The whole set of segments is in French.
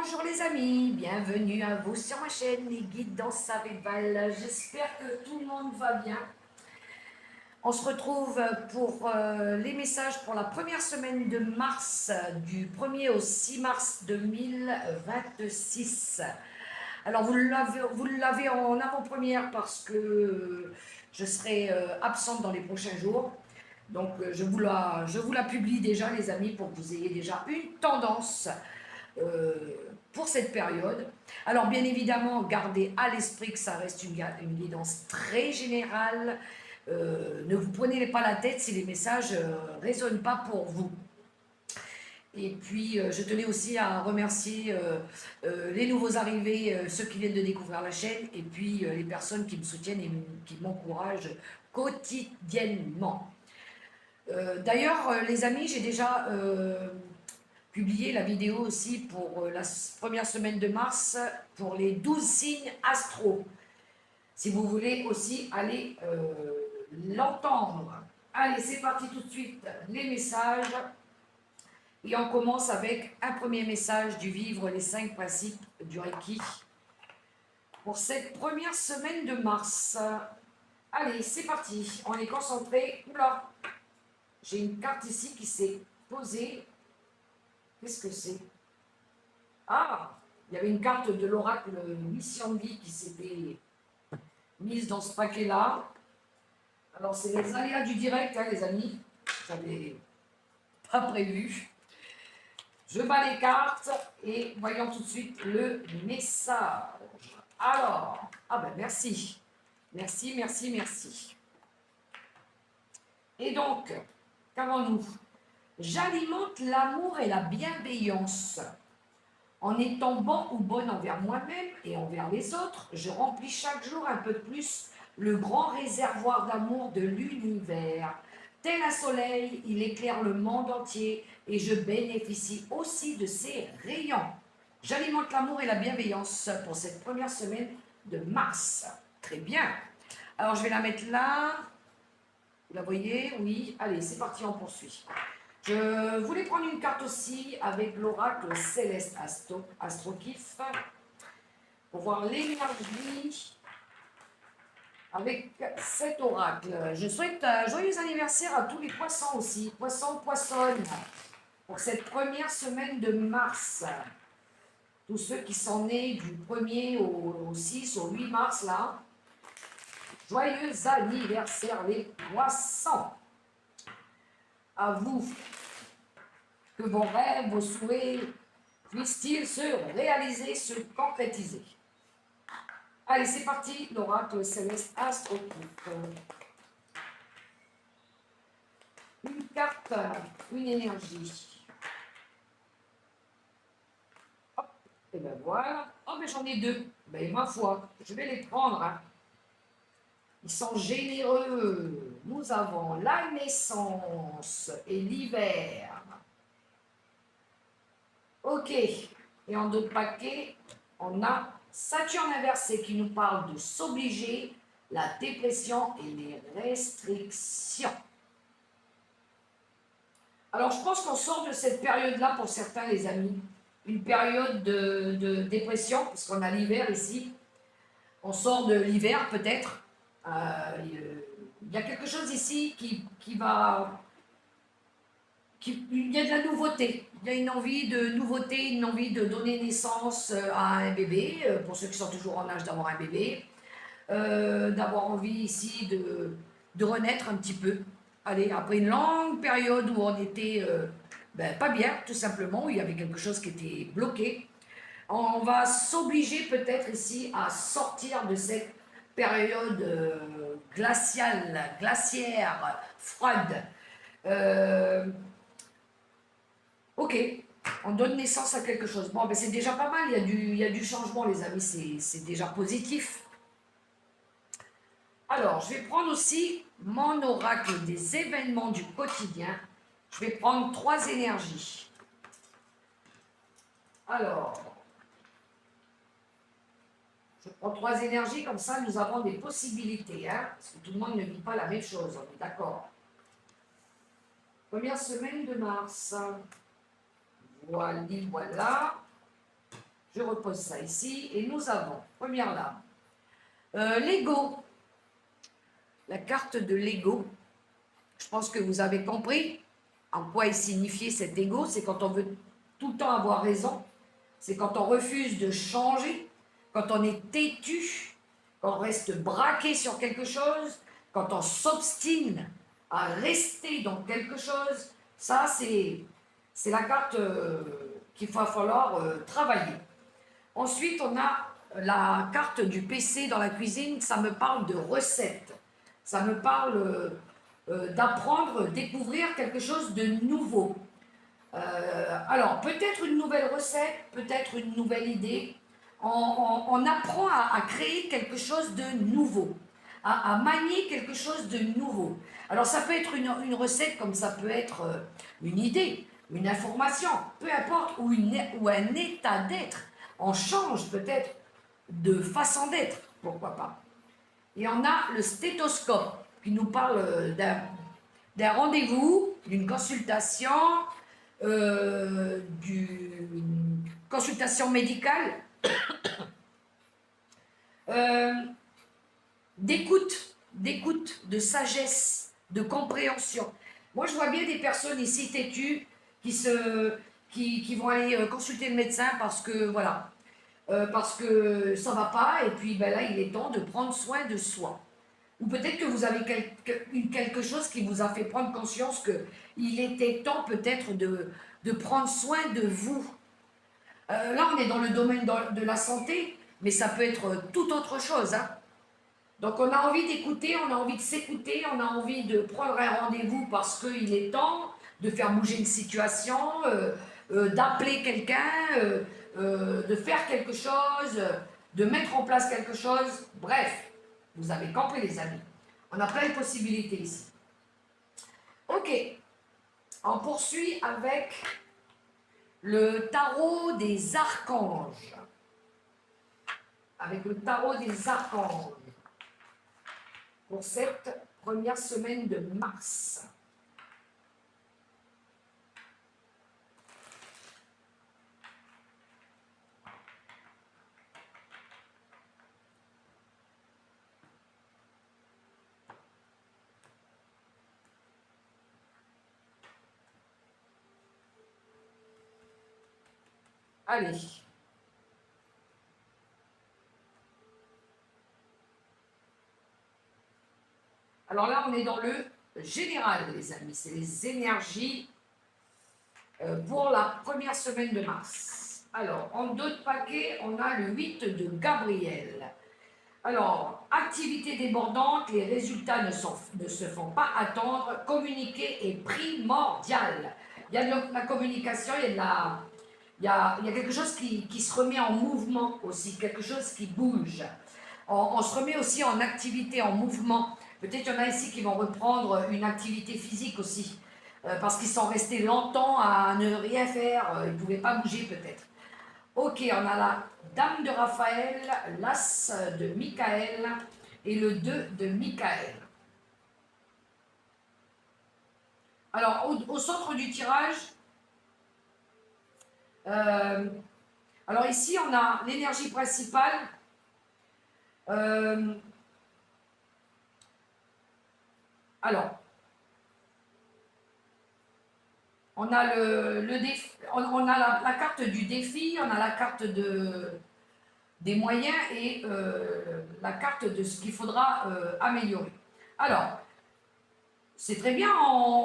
Bonjour les amis, bienvenue à vous sur ma chaîne Les Guides dans Saint-Réval. J'espère que tout le monde va bien. On se retrouve pour les messages pour la première semaine de mars, du 1er au 6 mars 2026. Alors vous l'avez en avant-première parce que je serai absente dans les prochains jours. Donc je vous la publie déjà les amis pour que vous ayez déjà une tendance pour cette période. Alors bien évidemment, gardez à l'esprit que ça reste une guidance très générale. Ne vous prenez pas la tête si les messages ne résonnent pas pour vous. Et puis, je tenais aussi à remercier les nouveaux arrivés, ceux qui viennent de découvrir la chaîne, et puis les personnes qui me soutiennent et qui m'encouragent quotidiennement. D'ailleurs, les amis, j'ai déjà publié la vidéo aussi pour la première semaine de mars pour les 12 signes astro. Si vous voulez aussi aller l'entendre. Allez, c'est parti tout de suite, les messages. Et on commence avec un premier message du Vivre les 5 principes du Reiki. Pour cette première semaine de mars. Allez, c'est parti. On est concentré. Oula, j'ai une carte ici qui s'est posée. Qu'est-ce que c'est? Ah, il y avait une carte de l'oracle Mission de vie qui s'était mise dans ce paquet-là. Alors, c'est les aléas du direct, hein, les amis. J'avais pas prévu. Je bats les cartes et voyons tout de suite le message. Alors, ah ben merci. Merci, merci, merci. Et donc, qu'avons-nous? J'alimente l'amour et la bienveillance. En étant bon ou bonne envers moi-même et envers les autres, je remplis chaque jour un peu plus le grand réservoir d'amour de l'univers. Tel un soleil, il éclaire le monde entier et je bénéficie aussi de ses rayons. J'alimente l'amour et la bienveillance pour cette première semaine de mars. Très bien. Alors je vais la mettre là. Vous la voyez? Oui. Allez, c'est parti, on poursuit. Je voulais prendre une carte aussi avec l'oracle Céleste Astrokif pour voir l'énergie avec cet oracle. Je souhaite un joyeux anniversaire à tous les poissons aussi, poissonnes, pour cette première semaine de mars. Tous ceux qui sont nés du 1er au 6, au 8 mars, là. Joyeux anniversaire les poissons. À vous. Que vos rêves, vos souhaits puissent-ils se réaliser, se concrétiser. Allez, c'est parti, l'oracle Céleste Astrokif. Une carte, une énergie. Hop, et ben voilà. Oh, mais j'en ai deux. Ben, ma foi, je vais les prendre. Hein. Ils sont généreux. Nous avons la naissance et l'hiver. Ok. Et en d'autres paquets, on a Saturne inversé qui nous parle de s'obliger, la dépression et les restrictions. Alors, je pense qu'on sort de cette période-là pour certains, les amis. Une période de dépression, parce qu'on a l'hiver ici. On sort de l'hiver, peut-être. Il y a quelque chose ici qui va... il y a de la nouveauté. Il y a une envie de nouveauté, une envie de donner naissance à un bébé, pour ceux qui sont toujours en âge d'avoir un bébé. D'avoir envie ici de renaître un petit peu. Allez, après une longue période où on était pas bien, tout simplement, où il y avait quelque chose qui était bloqué, on va s'obliger peut-être ici à sortir de cette période glaciaire, froide. Ok, on donne naissance à quelque chose. Bon, ben c'est déjà pas mal, il y a du changement, les amis, c'est déjà positif. Alors, je vais prendre aussi mon oracle des événements du quotidien. Je vais prendre 3 énergies. Alors, je prends 3 énergies, comme ça nous avons des possibilités, hein, parce que tout le monde ne vit pas la même chose, on est d'accord. Première semaine de mars. Voilà, voilà. Je repose ça ici. Et nous avons, première lame, l'ego. La carte de l'ego. Je pense que vous avez compris en quoi est signifié cet ego. C'est quand on veut tout le temps avoir raison. C'est quand on refuse de changer. Quand on est têtu. Quand on reste braqué sur quelque chose. Quand on s'obstine à rester dans quelque chose. Ça, c'est la carte qu'il va falloir travailler. Ensuite, on a la carte du PC dans la cuisine. Ça me parle de recettes. Ça me parle d'apprendre, découvrir quelque chose de nouveau. Alors, peut-être une nouvelle recette, peut-être une nouvelle idée. On apprend à créer quelque chose de nouveau, à manier quelque chose de nouveau. Alors, ça peut être une recette comme ça peut être une idée, une information, peu importe, ou un état d'être. On change peut-être de façon d'être, pourquoi pas. Et on a le stéthoscope qui nous parle d'un rendez-vous, d'une consultation, d'une consultation médicale, d'écoute, de sagesse, de compréhension. Moi, je vois bien des personnes ici têtues qui vont aller consulter le médecin parce que, voilà, parce que ça va pas, et puis ben là, il est temps de prendre soin de soi. Ou peut-être que vous avez quelque chose qui vous a fait prendre conscience qu'il était temps peut-être de prendre soin de vous. Là, on est dans le domaine de la santé, mais ça peut être tout autre chose. Hein. Donc, on a envie d'écouter, on a envie de s'écouter, on a envie de prendre un rendez-vous parce qu'il est temps de faire bouger une situation, d'appeler quelqu'un, de faire quelque chose, de mettre en place quelque chose. Bref, vous avez compris, les amis. On a plein de possibilités ici. Ok, on poursuit avec le tarot des archanges. Avec le tarot des archanges. Pour cette première semaine de mars. Allez. Alors là, on est dans le général, les amis. C'est les énergies pour la première semaine de mars. Alors, en 2 paquets, on a le 8 de Gabriel. Alors, activité débordante, les résultats ne se font pas attendre. Communiquer est primordial. Il y a de la communication, il y a quelque chose qui se remet en mouvement aussi, quelque chose qui bouge. On se remet aussi en activité, en mouvement. Peut-être qu'il y en a ici qui vont reprendre une activité physique aussi, parce qu'ils sont restés longtemps à ne rien faire, ils ne pouvaient pas bouger peut-être. Ok, on a la Dame de Raphaël, l'As de Michael et le 2 de Michael. Alors, au centre du tirage, alors ici, on a l'énergie principale. Alors, on a on a la carte du défi, on a la carte des moyens et la carte de ce qu'il faudra améliorer. Alors, c'est très bien,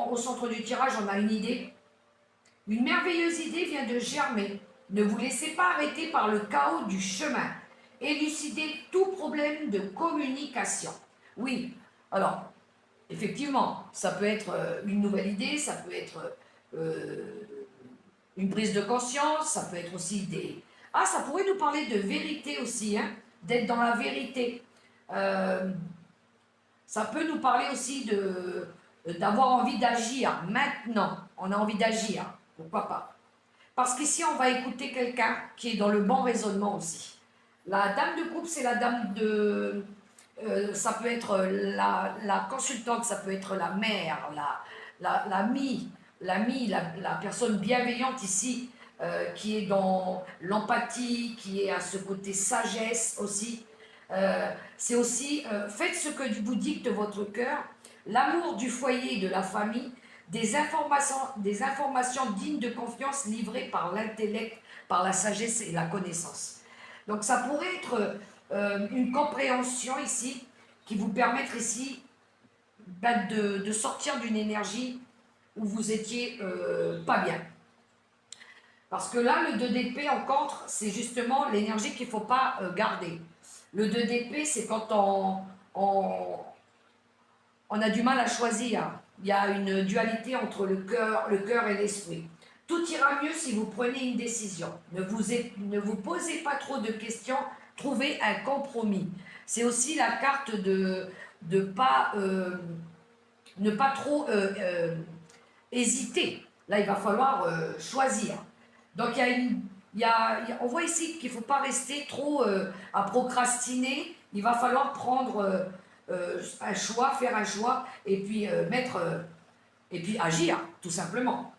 au centre du tirage, on a une idée. Une merveilleuse idée vient de germer. Ne vous laissez pas arrêter par le chaos du chemin. Élucidez tout problème de communication. Oui, alors, effectivement, ça peut être une nouvelle idée, ça peut être une prise de conscience, ça peut être aussi des... Ah, ça pourrait nous parler de vérité aussi, hein, d'être dans la vérité. Ça peut nous parler aussi d'avoir envie d'agir maintenant. On a envie d'agir, pourquoi pas. Parce qu'ici, on va écouter quelqu'un qui est dans le bon raisonnement aussi. La dame de coupe, c'est la dame de... ça peut être la consultante, ça peut être la mère, l'amie, la personne bienveillante ici qui est dans l'empathie, qui est à ce côté sagesse aussi. C'est aussi, faites ce que vous dicte votre cœur, l'amour du foyer et de la famille, des informations dignes de confiance livrées par l'intellect, par la sagesse et la connaissance. Donc ça pourrait être une compréhension ici qui vous permettre ici de sortir d'une énergie où vous étiez pas bien. Parce que là, le 2 d'épée en contre, c'est justement l'énergie qu'il ne faut pas garder. Le 2 d'épée, c'est quand on a du mal à choisir. Il y a une dualité entre le cœur et l'esprit. Tout ira mieux si vous prenez une décision. Ne vous posez pas trop de questions, trouvez un compromis. C'est aussi la carte de ne pas trop hésiter. Là, il va falloir choisir. Donc, on voit ici qu'il ne faut pas rester trop à procrastiner. Il va falloir prendre un choix, faire un choix, et puis et puis agir, tout simplement.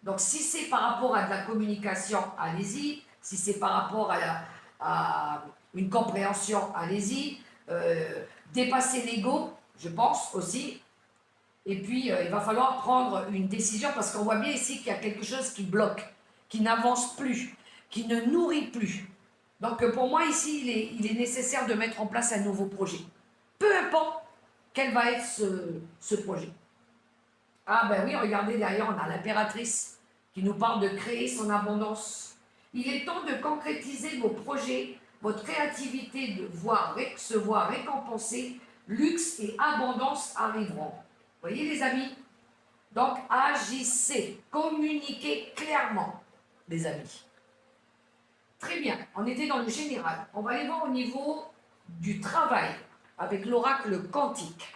Donc, si c'est par rapport à de la communication, allez-y. Si c'est par rapport à une compréhension, allez-y. Dépasser l'ego, je pense aussi. Et puis, il va falloir prendre une décision parce qu'on voit bien ici qu'il y a quelque chose qui bloque, qui n'avance plus, qui ne nourrit plus. Donc, pour moi, ici, il est nécessaire de mettre en place un nouveau projet. Peu importe quel va être ce projet. Ah ben oui, regardez, derrière, on a l'impératrice qui nous parle de créer son abondance. Il est temps de concrétiser vos projets, votre créativité se voir récompensée, luxe et abondance arriveront. Vous voyez les amis? Donc agissez, communiquez clairement, les amis. Très bien, on était dans le général. On va aller voir au niveau du travail avec l'oracle quantique.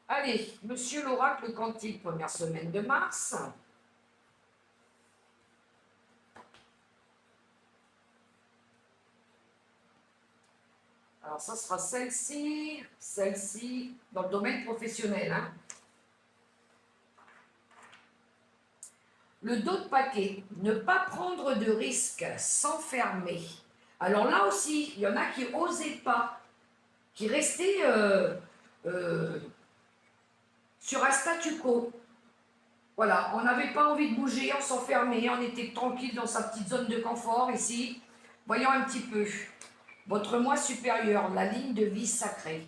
Allez, monsieur l'oracle quantique, première semaine de mars. Alors, ça sera celle-ci, dans le domaine professionnel. Hein. Le dos de paquet, ne pas prendre de risques, s'enfermer. Alors là aussi, il y en a qui n'osaient pas, qui restaient sur un statu quo. Voilà, on n'avait pas envie de bouger, on s'enfermait, on était tranquille dans sa petite zone de confort ici. Voyons un petit peu. Votre moi supérieur, la ligne de vie sacrée.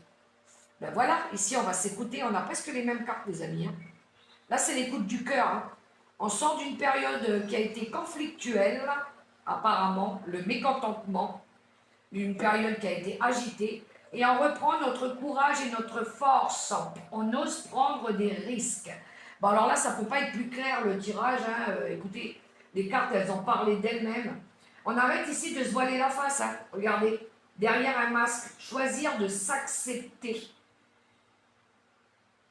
Ben voilà, ici on va s'écouter, on a presque les mêmes cartes les amis. Hein. Là c'est l'écoute du cœur. Hein. On sort d'une période qui a été conflictuelle, apparemment, le mécontentement, une période qui a été agitée, et on reprend notre courage et notre force. On ose prendre des risques. Bon alors là ça ne peut pas être plus clair le tirage. Hein. Écoutez, les cartes elles ont parlé d'elles-mêmes. On arrête ici de se voiler la face. Hein. Regardez. Derrière un masque, choisir de s'accepter.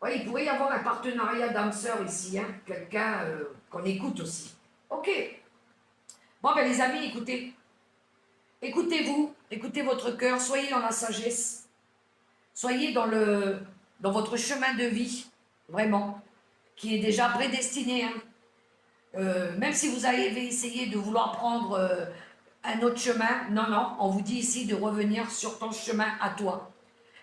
Oui, il pourrait y avoir un partenariat d'âme-sœur ici, hein, quelqu'un qu'on écoute aussi. Ok. Bon, ben les amis, écoutez. Écoutez-vous, écoutez votre cœur, soyez dans la sagesse. Soyez dans votre chemin de vie, vraiment, qui est déjà prédestiné. Hein. Même si vous avez essayé de vouloir prendre un autre chemin, non, on vous dit ici de revenir sur ton chemin à toi.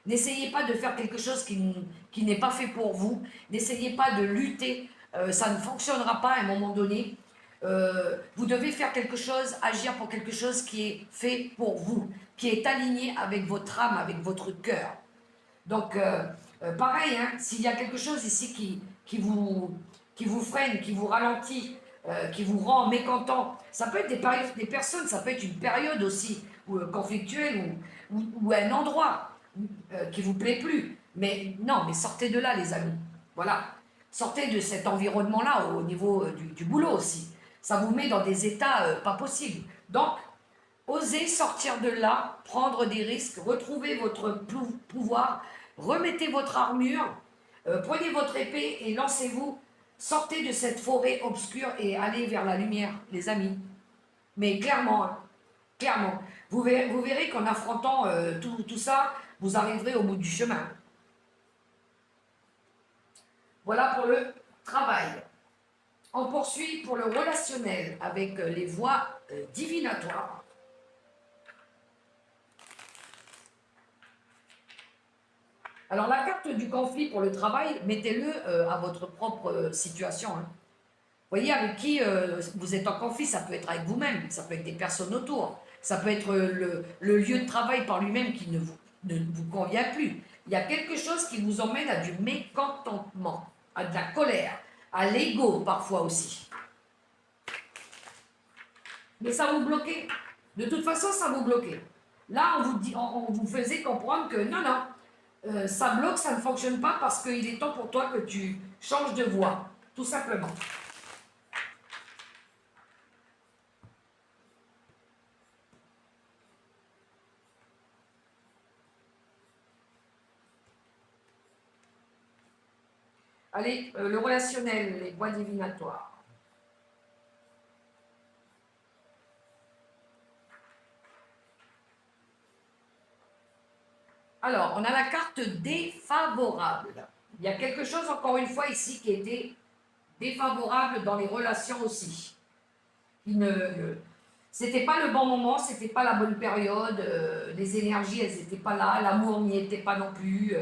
N'essayez pas de faire quelque chose qui n'est pas fait pour vous. N'essayez pas de lutter, ça ne fonctionnera pas à un moment donné. Vous devez faire quelque chose, agir pour quelque chose qui est fait pour vous, qui est aligné avec votre âme, avec votre cœur. Donc, pareil, hein, s'il y a quelque chose ici qui vous freine, qui vous ralentit, qui vous rend mécontent, ça peut être des personnes, ça peut être une période aussi conflictuelle ou un endroit qui vous plaît plus. Mais non, mais sortez de là, les amis. Voilà. Sortez de cet environnement-là au niveau du boulot aussi. Ça vous met dans des états pas possibles. Donc, Osez sortir de là, prendre des risques, retrouvez votre pouvoir, remettez votre armure, prenez votre épée et lancez-vous. Sortez de cette forêt obscure et allez vers la lumière, les amis. Mais clairement, hein, clairement, vous verrez qu'en affrontant tout ça, vous arriverez au bout du chemin. Voilà pour le travail. On poursuit pour le relationnel avec les voies divinatoires. Alors la carte du conflit pour le travail, mettez-le à votre propre situation. Hein. Voyez avec qui vous êtes en conflit, ça peut être avec vous-même, ça peut être des personnes autour, ça peut être le lieu de travail par lui-même qui ne vous convient plus. Il y a quelque chose qui vous emmène à du mécontentement, à de la colère, à l'ego parfois aussi. Mais ça vous bloquait. De toute façon, ça vous bloquait. Là, on vous faisait comprendre que non, non, ça bloque, ça ne fonctionne pas parce qu'il est temps pour toi que tu changes de voie, tout simplement. Allez, le relationnel, les voies divinatoires. Alors, on a la carte défavorable. Il y a quelque chose, encore une fois, ici qui était défavorable dans les relations aussi. C'était pas le bon moment, c'était pas la bonne période, les énergies, elles n'étaient pas là, l'amour n'y était pas non plus,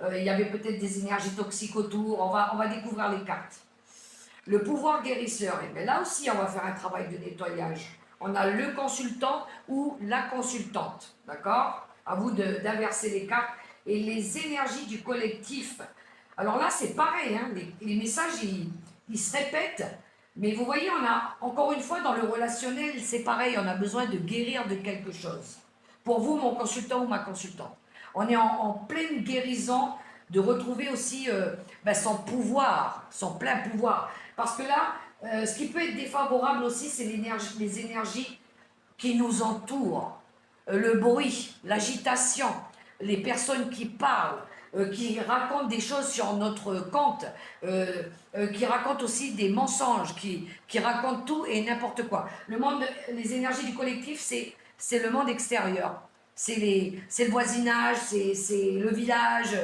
il y avait peut-être des énergies toxiques autour, on va découvrir les cartes. Le pouvoir guérisseur, et bien là aussi on va faire un travail de nettoyage. On a le consultant ou la consultante, d'accord? À vous d'inverser les cartes. Et les énergies du collectif. Alors là, c'est pareil, hein, les messages, ils se répètent. Mais vous voyez, on a, encore une fois, dans le relationnel, c'est pareil, on a besoin de guérir de quelque chose. Pour vous, mon consultant ou ma consultante. On est en pleine guérison de retrouver aussi son pouvoir, son plein pouvoir. Parce que là, ce qui peut être défavorable aussi, c'est les énergies qui nous entourent. Le bruit, l'agitation, les personnes qui parlent, qui racontent des choses sur notre compte, qui racontent aussi des mensonges, qui racontent tout et n'importe quoi. Le monde, les énergies du collectif, c'est le monde extérieur. C'est le voisinage, c'est le village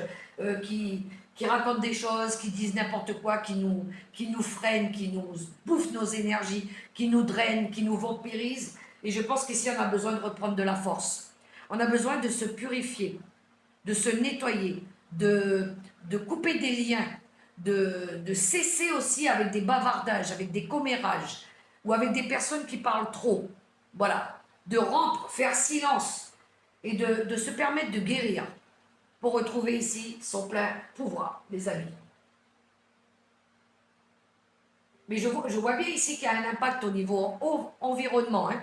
qui racontent des choses, qui disent n'importe quoi, qui nous freinent, qui nous bouffent nos énergies, qui nous drainent, qui nous vampirisent. Et je pense qu'ici, on a besoin de reprendre de la force. On a besoin de se purifier, de se nettoyer, de couper des liens, de cesser aussi avec des bavardages, avec des commérages, ou avec des personnes qui parlent trop. Voilà. De rompre, faire silence, et de se permettre de guérir, pour retrouver ici son plein pouvoir, les amis. Mais je vois bien ici qu'il y a un impact au niveau environnement. Hein.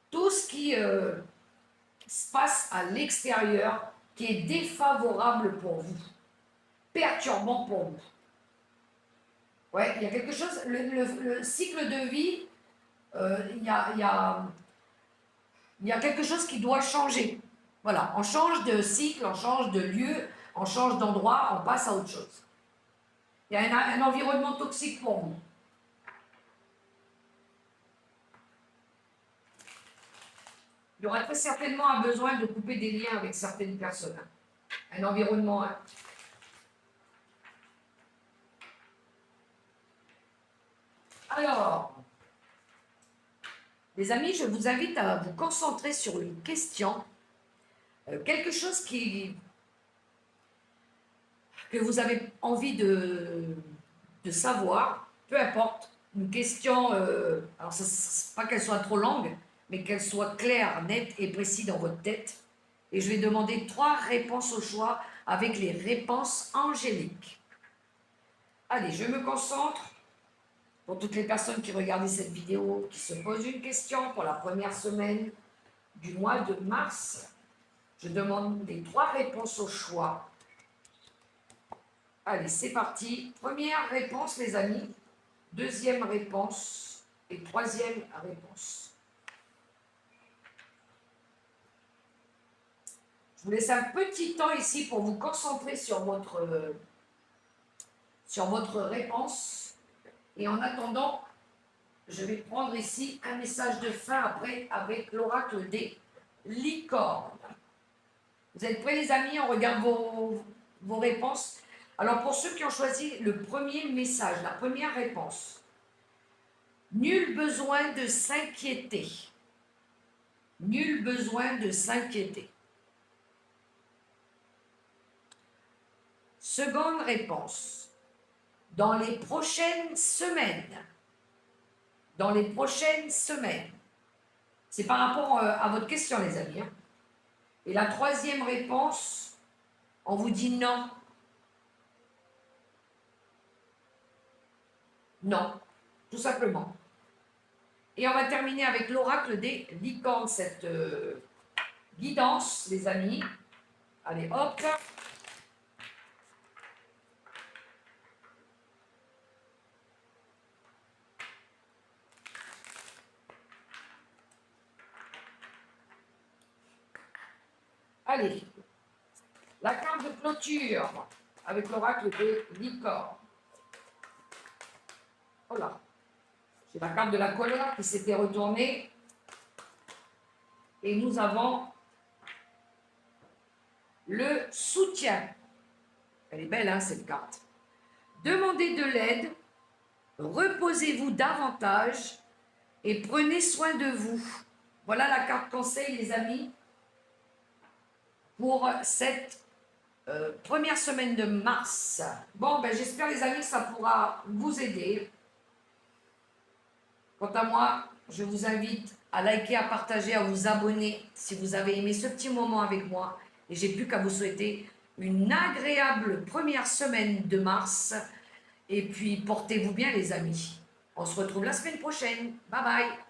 Tout ce qui se passe à l'extérieur qui est défavorable pour vous, perturbant pour vous. Ouais, il y a quelque chose, le cycle de vie, il y a quelque chose qui doit changer. Voilà, on change de cycle, on change de lieu, on change d'endroit, on passe à autre chose. Il y a un environnement toxique pour vous. Il y aura très certainement un besoin de couper des liens avec certaines personnes. Un environnement. Alors, les amis, je vous invite à vous concentrer sur une question, quelque chose que vous avez envie de savoir, peu importe, une question, alors pas qu'elle soit trop longue, mais qu'elle soit claire, nette et précise dans votre tête. Et je vais demander 3 réponses au choix avec les réponses angéliques. Allez, je me concentre. Pour toutes les personnes qui regardent cette vidéo, qui se posent une question pour la première semaine du mois de mars, je demande les 3 réponses au choix. Allez, c'est parti. Première réponse, les amis. Deuxième réponse et troisième réponse. vous laisse un petit temps ici pour vous concentrer sur votre réponse. Et en attendant, je vais prendre ici un message de fin après avec l'oracle des licornes. Vous êtes prêts les amis? On regarde vos réponses. Alors pour ceux qui ont choisi le premier message, la première réponse. Nul besoin de s'inquiéter. Nul besoin de s'inquiéter. Seconde réponse. Dans les prochaines semaines. Dans les prochaines semaines. C'est par rapport à votre question, les amis. Hein. Et la troisième réponse, on vous dit non. Non, tout simplement. Et on va terminer avec l'oracle des licornes, cette guidance, les amis. Allez, hop. Allez, la carte de clôture avec l'oracle des licornes. Voilà. C'est la carte de la colonne qui s'était retournée. Et nous avons le soutien. Elle est belle, hein, cette carte. Demandez de l'aide, reposez-vous davantage et prenez soin de vous. Voilà la carte conseil, les amis, pour cette première semaine de mars. Bon, ben, j'espère, les amis, que ça pourra vous aider. Quant à moi, je vous invite à liker, à partager, à vous abonner si vous avez aimé ce petit moment avec moi. Et j'ai plus qu'à vous souhaiter une agréable première semaine de mars. Et puis, portez-vous bien, les amis. On se retrouve la semaine prochaine. Bye bye.